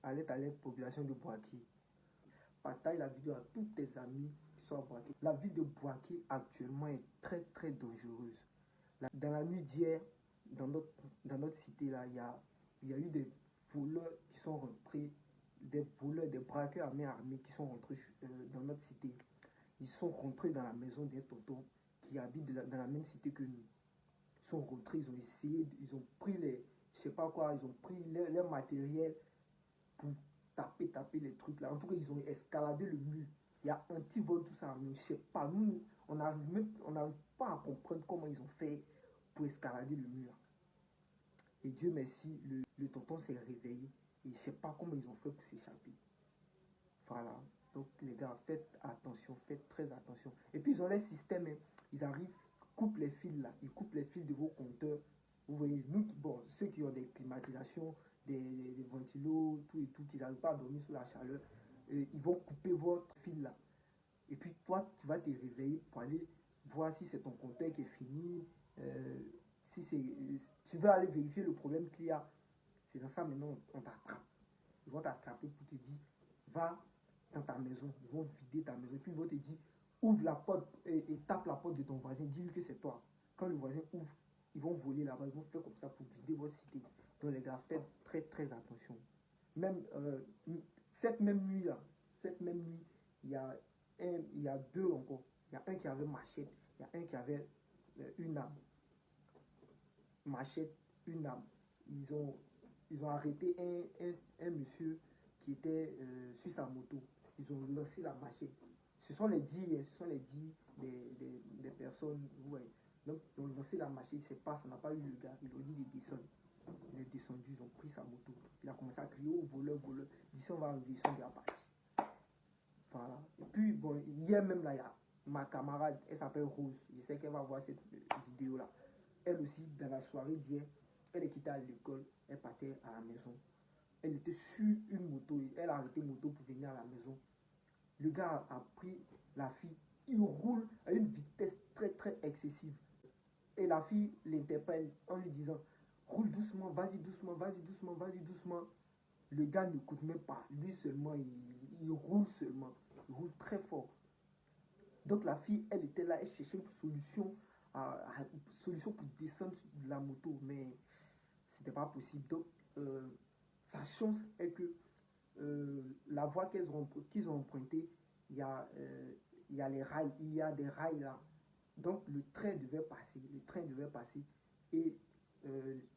alerte à la population de Bouaké. Partage la vidéo à tous tes amis qui sont à Bouaké. La ville de Bouaké actuellement est très très dangereuse. Dans la nuit d'hier, dans notre cité, là, il y a eu des voleurs qui sont rentrés, des voleurs, des braqueurs armés qui sont rentrés dans notre cité. Ils sont rentrés dans la maison d'un tonton qui habite dans la même cité que nous. Ils sont rentrés, ils ont essayé, ils ont pris je sais pas quoi, ils ont pris leur matériel pour taper les trucs là. En tout cas, ils ont escaladé le mur. Il y a anti-vol, tout ça, mais je sais pas, nous, on n'arrive pas à comprendre comment ils ont fait pour escalader le mur. Et Dieu merci, le tonton s'est réveillé. Et je sais pas comment ils ont fait pour s'échapper. Voilà. Donc les gars, faites attention, faites très attention. Et puis ils ont les systèmes, hein. Ils arrivent, coupent les fils là, ils coupent les fils de vos compteurs. Vous voyez, nous, bon, ceux qui ont des climatisations, des ventilos, tout et tout, qui n'arrivent pas à dormir sous la chaleur, ils vont couper votre fil là. Et puis toi, tu vas te réveiller pour aller voir si c'est ton compteur qui est fini. Si tu veux aller vérifier le problème qu'il y a. C'est dans ça maintenant, on t'attrape. Ils vont t'attraper pour te dire, va dans ta maison. Ils vont vider ta maison. Et puis ils vont te dire, ouvre la porte et tape la porte de ton voisin. Dis-lui que c'est toi. Quand le voisin ouvre, ils vont voler là-bas. Ils vont faire comme ça pour vider votre cité. Donc les gars, faites très très attention. Même cette même nuit là, il y a deux encore. Il y a un qui avait machette, il y a un qui avait une arme. Machette, une arme. Ils ont arrêté un monsieur qui était sur sa moto. Ils ont lancé la machette. Ce sont les dits des personnes. Ouais. Donc, ils ont lancé la machette, c'est pas, ça n'a pas eu le gars. Ils ont dit de descendre. Il est descendu, ils ont pris sa moto. Il a commencé à crier, oh, voleur, voleur. Il dit, on va arriver, ils sont bien partis. Voilà. Et puis, bon, hier même, là, il y a ma camarade, elle s'appelle Rose. Je sais qu'elle va voir cette vidéo-là. Elle aussi, dans la soirée d'hier, elle est quittée à l'école, elle partait à la maison. Elle était sur une moto, elle a arrêté moto pour venir à la maison. Le gars a pris la fille, il roule à une vitesse très très excessive. Et la fille l'interpelle en lui disant, roule doucement, vas-y doucement, vas-y doucement, vas-y doucement. Le gars n'écoute même pas, lui seulement, il roule seulement, il roule très fort. Donc la fille, elle était là, elle cherchait une solution, solution pour descendre de la moto, mais c'était pas possible. Donc sa chance est que la voie qu'ils ont empruntée, il y a les rails, il y a des rails là. Donc le train devait passer, et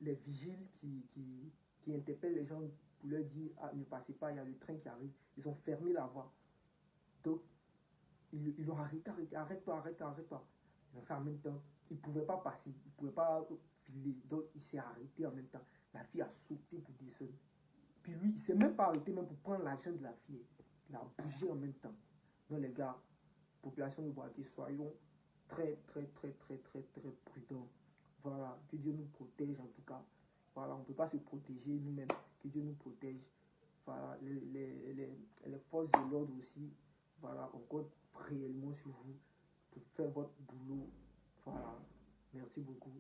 les vigiles qui interpellent les gens pour leur dire ah, ne passez pas, il y a le train qui arrive, ils ont fermé la voie. Donc ils l'ont arrêté, arrête-toi. Dans ça, en même temps, il ne pouvait pas passer, il ne pouvait pas filer. Donc, il s'est arrêté en même temps. La fille a sauté pour descendre. Puis lui, il ne s'est même pas arrêté même pour prendre l'argent de la fille. Il a bougé en même temps. Donc, les gars, population de Bouaké, soyons très prudents. Voilà, que Dieu nous protège en tout cas. Voilà, on ne peut pas se protéger nous-mêmes. Que Dieu nous protège. Voilà, les forces de l'ordre aussi. Voilà, on compte réellement sur vous pour faire votre boulot. Voilà, merci beaucoup.